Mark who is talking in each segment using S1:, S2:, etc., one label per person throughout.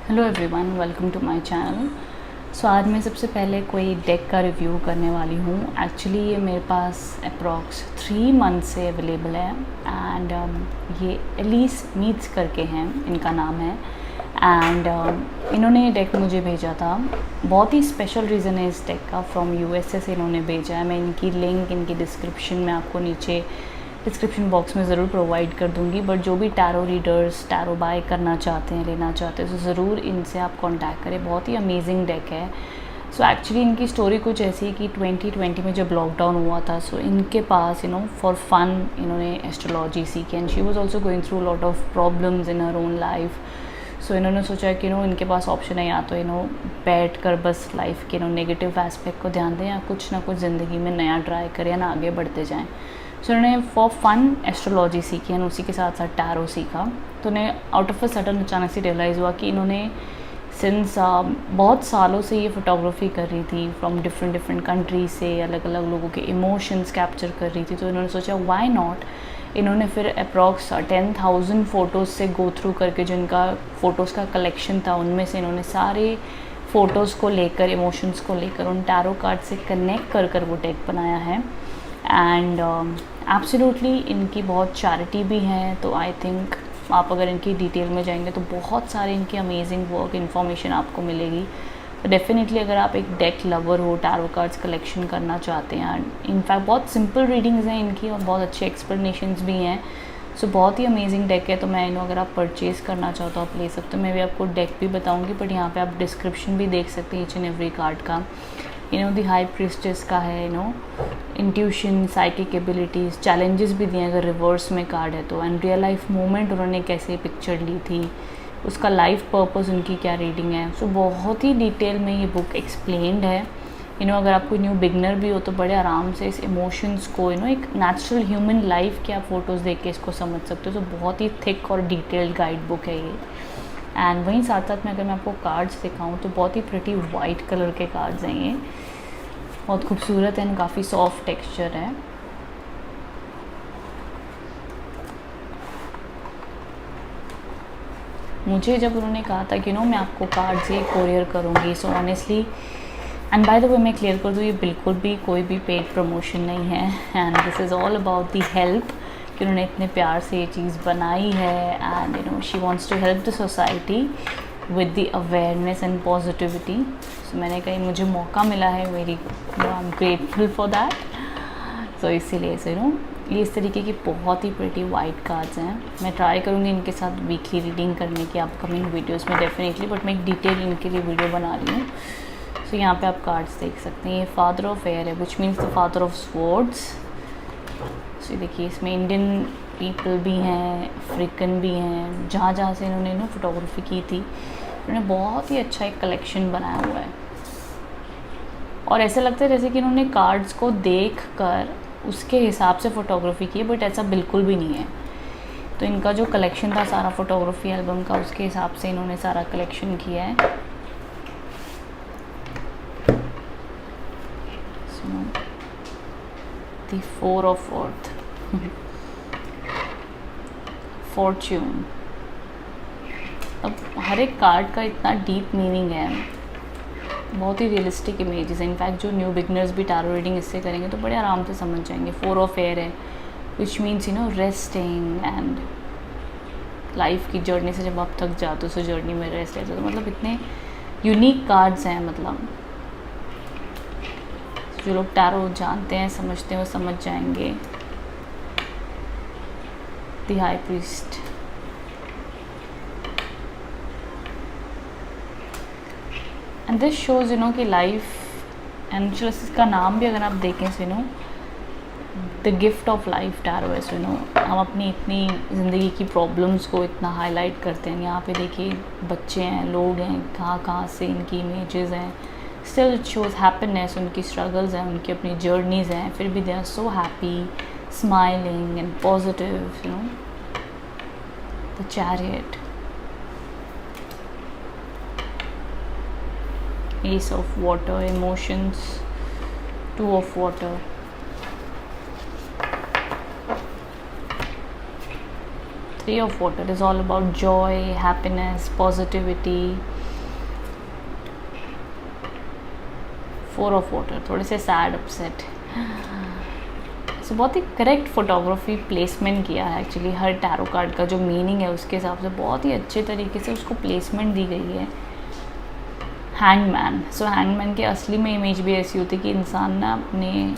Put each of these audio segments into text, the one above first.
S1: Hello everyone, welcome to my channel. So आज मैं सबसे पहले कोई डेक का रिव्यू करने वाली हूँ। एक्चुअली ये मेरे पास अप्रॉक्स 3 मंथ से अवेलेबल है एंड ये एलिस मीट्स करके हैं, इनका नाम है। एंड इन्होंने ये डेक मुझे भेजा था। बहुत ही स्पेशल रीज़न है इस डेक का। फ्रॉम यूएसए से इन्होंने भेजा है। मैं इनकी लिंक इनकी डिस्क्रिप्शन में आपको नीचे डिस्क्रिप्शन बॉक्स में ज़रूर प्रोवाइड कर दूँगी। बट जो भी टैरो रीडर्स टैरो बाय करना चाहते हैं, लेना चाहते हैं, तो ज़रूर इनसे आप कांटेक्ट करें। बहुत ही अमेजिंग डेक है। सो एक्चुअली इनकी स्टोरी कुछ ऐसी है कि 2020 में जब लॉकडाउन हुआ था, सो इनके पास फॉर फन इन्होंने एस्ट्रोलॉजी सीखी and she was also going through lot of problems in her own life. So इन्होंने सोचा कि इनके पास ऑप्शन है, या तो बैठ कर बस लाइफ के नेगेटिव एस्पेक्ट को ध्यान दें, या कुछ ना कुछ ज़िंदगी में नया ट्राई करें या ना आगे बढ़ते जाएँ। सो उन्होंने फॉर फन एस्ट्रोलॉजी सीखी एंड उसी के साथ साथ टैरो सीखा। तो उन्हें आउट ऑफ अ सडन अचानक से रियलाइज़ हुआ कि इन्होंने सिंस बहुत सालों से ये फ़ोटोग्राफी कर रही थी फ्रॉम डिफरेंट कंट्री से, अलग अलग लोगों के इमोशंस कैप्चर कर रही थी। तो इन्होंने सोचा व्हाई नॉट। इन्होंने फिर अप्रॉक्स 10,000 फ़ोटोज़ से गो थ्रू करके, जो इनका फ़ोटोज़ का कलेक्शन था, उनमें से इन्होंने सारे फ़ोटोज़ को लेकर, इमोशंस को लेकर, उन टैरो कार्ड से कनेक्ट कर वो डेक बनाया है। एंड एब्सोल्युटली इनकी बहुत चैरिटी भी है। तो आई थिंक आप अगर इनकी डिटेल में जाएंगे तो बहुत सारे इनकी अमेजिंग वर्क इन्फॉर्मेशन आपको मिलेगी। तो डेफिनेटली अगर आप एक डेक लवर हो, टैरो कार्ड्स कलेक्शन करना चाहते हैं, इनफैक्ट बहुत सिंपल रीडिंग्स हैं इनकी और बहुत अच्छे एक्सप्लेनेशंस भी हैं। सो बहुत ही अमेजिंग डेक है। तो मैं अगर आप परचेज़ करना चाहते हो आप ले सकते हो। मैं भी आपको डेक भी बताऊंगी, बट यहाँ पे आप डिस्क्रिप्शन भी देख सकते हैं ईच एंड एवरी कार्ड का। दी हाई प्रिस्टेस का है, इंट्यूशन, साइकिक एबिलिटीज़, चैलेंजेस भी दिए अगर रिवर्स में कार्ड है तो, एंड रियल लाइफ मोमेंट उन्होंने कैसे पिक्चर ली थी, उसका लाइफ पर्पस उनकी क्या रीडिंग है। सो बहुत ही डिटेल में ये बुक एक्सप्लेन्ड है। अगर आप कोई न्यू बिगनर भी हो तो बड़े आराम से इस इमोशंस को एक नेचुरल ह्यूमन लाइफ के आप फ़ोटोज़ देख के इसको समझ सकते हो। तो बहुत ही थिक और डिटेल्ड गाइड बुक है ये। एंड वहीं साथ साथ में अगर मैं आपको कार्ड्स दिखाऊं तो बहुत ही प्रिटी वाइट कलर के कार्ड्स हैं ये। बहुत खूबसूरत है, काफ़ी सॉफ्ट टेक्सचर है। मुझे जब उन्होंने कहा था कि मैं आपको कार्ड्स ये कोरियर करूँगी, so honestly, and by the way मैं क्लियर कर दूँ, ये बिल्कुल भी कोई भी पेड प्रमोशन नहीं है। And this is all about the help कि उन्होंने इतने प्यार से ये चीज़ बनाई है। And she wants to help the society with the awareness and positivity. So मैंने कहा मुझे मौका मिला है, मेरी I am grateful for that. So इसीलिए ये इस तरीके की बहुत ही प्रिटी वाइट कार्ड्स हैं। मैं ट्राई करूँगी इनके साथ वीकली रीडिंग करने की अपकमिंग वीडियोज़ में डेफिनेटली, बट मैं एक डिटेल इनके लिए वीडियो बना रही हूँ। सो यहाँ पे आप कार्ड्स देख सकते हैं। ये फादर ऑफ एयर है, which means the father of swords. So देखिए इसमें इंडियन पीपल भी हैं, अफ्रीकन भी हैं, जहाँ जहाँ से इन्होंने फोटोग्राफी की थी, इन्होंने बहुत ही अच्छा एक कलेक्शन बनाया हुआ है। और ऐसा लगता है जैसे कि इन्होंने कार्ड्स को देख कर उसके हिसाब से फ़ोटोग्राफी की है, बट ऐसा बिल्कुल भी नहीं है। तो इनका जो कलेक्शन था सारा फ़ोटोग्राफी एल्बम का, उसके हिसाब से इन्होंने सारा कलेक्शन किया है। The 4 of earth, Fortune. अब हर एक कार्ड का इतना डीप मीनिंग है, बहुत ही रियलिस्टिक इमेजेस हैं। इनफैक्ट जो न्यू बिगनर्स भी टैरो रीडिंग इससे करेंगे तो बड़े आराम से समझ जाएंगे। 4 ऑफ एयर है, which means resting and life की जर्नी से जब आप थक जाते हो तो जर्नी में रेस्ट रहते हो। तो मतलब इतने यूनिक कार्ड्स हैं। मतलब जो लोग टैरो जानते हैं, समझते हैं, वो समझ जाएंगे। The high priest, and this shows कि लाइफ एंड इसका नाम भी अगर आप देखें the gift of life tarot है। हम अपनी इतनी ज़िंदगी की प्रॉब्लम्स को इतना हाईलाइट करते हैं। यहाँ पे देखिए बच्चे हैं, लोग हैं, कहाँ कहाँ से इनकी इमेजेस हैं। स्टिल इट शोज़ हैप्पीनेस, उनकी स्ट्रगल्स हैं, उनकी अपनी जर्नीज़ हैं, फिर भी they are so happy, smiling and positive. The chariot, Ace of water, emotions, 2 of water, 3 of water is all about joy, happiness, positivity, 4 of water, थोड़े से sad, upset. सो बहुत ही करेक्ट फोटोग्राफी प्लेसमेंट किया है actually. हर tarot card का जो meaning है उसके हिसाब से बहुत ही अच्छे तरीके से उसको प्लेसमेंट दी गई है। हैंगमैन, सो हैंगमैन के असली में इमेज भी ऐसी होती है कि इंसान ना अपने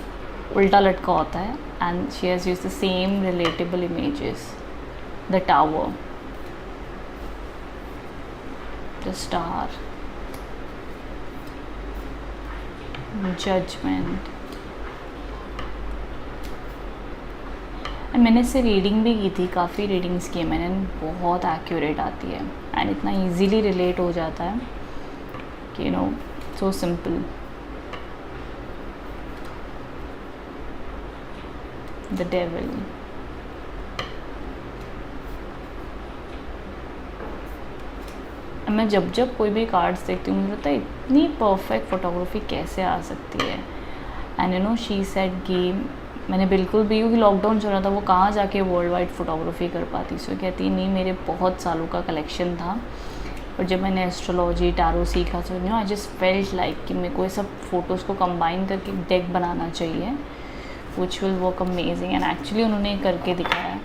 S1: उल्टा लटका होता है, and she has used the same relatable images. The tower, the star, judgment. मैंने इससे रीडिंग भी की थी, काफ़ी रीडिंग्स की है मैंने, बहुत एक्यूरेट आती है एंड इतना इजीली रिलेट हो जाता है कि you know, so simple. The devil, मैं जब कोई भी कार्ड्स देखती हूँ मुझे लगता है इतनी परफेक्ट फोटोग्राफी कैसे आ सकती है। And you know, she said game, मैंने बिल्कुल भी, क्योंकि लॉकडाउन चल रहा था, वो कहाँ जाके वर्ल्ड वाइड फोटोग्राफी कर पाती। सो कहती नहीं, मेरे बहुत सालों का कलेक्शन था, और जब मैंने एस्ट्रोलॉजी टैरो सीखा तो you know I just felt like कि मेरे को ये सब फ़ोटोज़ को कंबाइन करके एक डेक बनाना चाहिए which will work amazing. And actually उन्होंने करके दिखाया।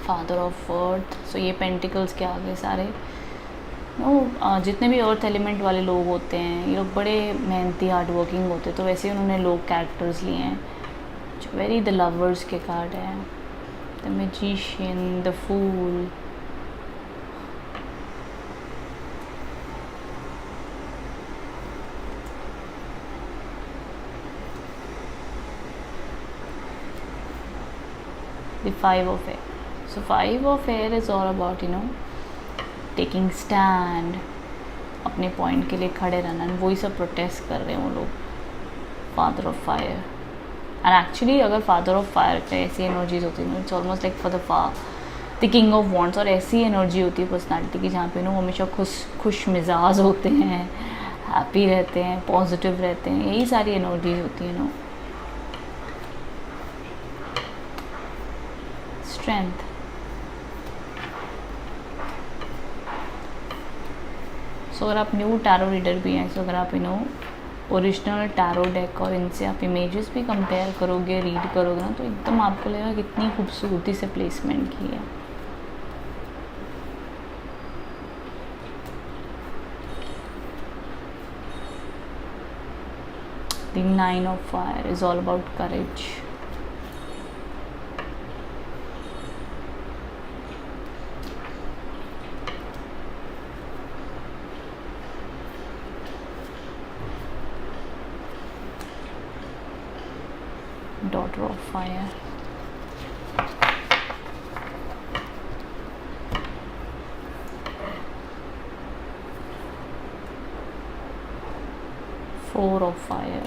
S1: फादर ऑफ अर्थ, सो ये पेंटिकल्स के आगे सारे जितने भी अर्थ एलिमेंट वाले लोग होते हैं, ये लोग बड़े मेहनती हार्ड वर्किंग होते हैं, तो वैसे ही उन्होंने लोग कैरेक्टर्स लिए हैं जो वेरी द लवर्स के कार्ड हैं। The magician, the fool, the 5 of air. So 5 of air is all about you know taking stand, अपने पॉइंट के लिए खड़े रहना, वही सब प्रोटेस्ट कर रहे हैं वो लोग। Father of fire, and actually अगर फादर ऑफ फायर का ऐसी एनर्जीज होती है, it's almost like for the king of wands, और ऐसी एनर्जी होती है पर्सनालिटी की जहाँ पे नो हमेशा खुश मिजाज होते हैं, हैप्पी रहते हैं, पॉजिटिव रहते हैं, यही सारी एनर्जीज होती है नो। स्ट्रेंथ, सो अगर आप न्यू टैरो रीडर भी हैं, सो अगर आप ओरिजिनल टैरो डेक और इनसे आप इमेजेस भी कंपेयर करोगे, रीड करोगे ना, तो एकदम आपको लगेगा कितनी खूबसूरती से प्लेसमेंट की है। The 9 of fire is all about courage. Daughter of fire, Four of fire,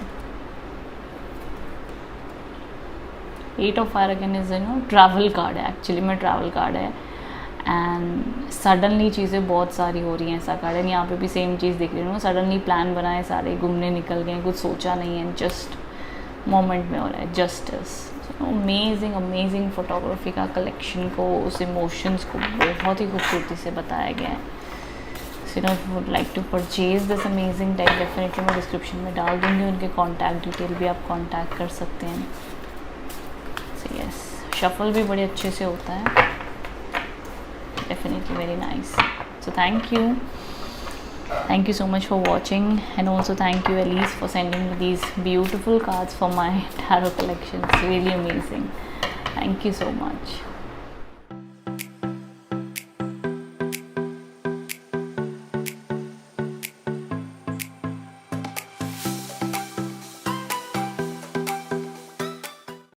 S1: 8 of fire again is travel card है, एक्चुअली में ट्रैवल कार्ड है, एंड सडनली चीज़ें बहुत सारी हो रही हैं, ऐसा कार्ड है। यहाँ पे भी सेम चीज़ दिख रही है, सडनली प्लान बनाए, सारे घूमने निकल गए, कुछ सोचा नहीं है, जस्ट मोमेंट में हो रहा है। जस्टिस, अमेजिंग फोटोग्राफी का कलेक्शन को, उस इमोशंस को बहुत ही खूबसूरती से बताया गया है। So you know would like to purchase this amazing deck, definitely मैं डिस्क्रिप्शन में डाल दूँगी उनके कॉन्टैक्ट डिटेल भी, आप कॉन्टैक्ट कर सकते हैं। सो यस, शफल भी बड़े अच्छे से होता है, definitely very nice. So thank you so much for watching, and also thank you Elise for sending me these beautiful cards for my tarot collection. It's really amazing. Thank you so much.